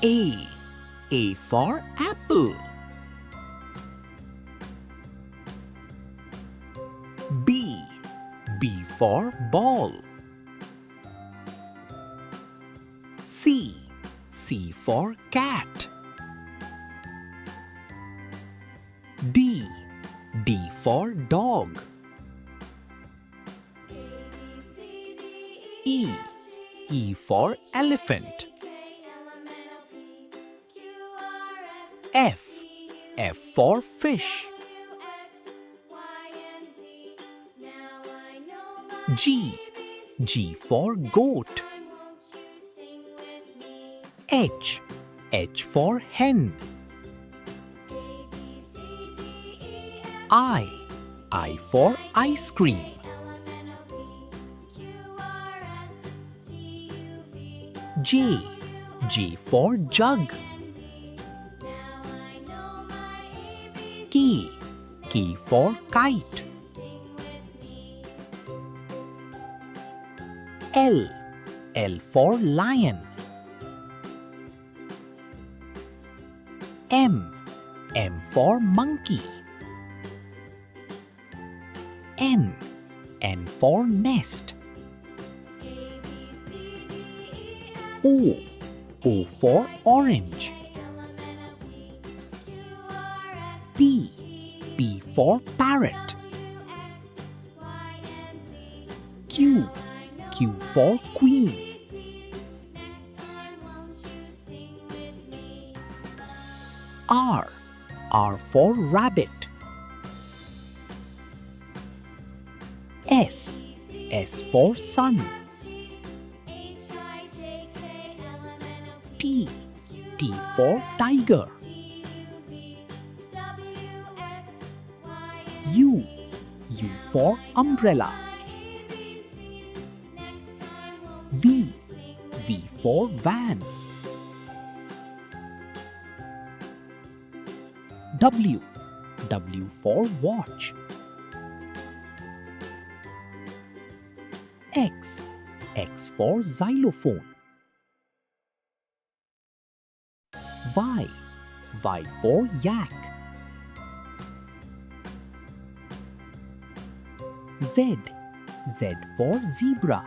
A. A for apple. B. B for ball. C. C for cat. D. D for dog. E. E for elephant. F. F for fish. G. G for goat. H. H for hen. I. I for ice cream. J. J for jug. K. K for kite. L. L for lion. M. M for monkey. N. N for nest. O. O for orange. P. P for parrot. Q. Q for queen. R. R for rabbit. S. S for sun. T. T for tiger. U. U for umbrella. V. V for van. W. W for watch. X. X for xylophone. Y. Y for yak. Z. Z for zebra.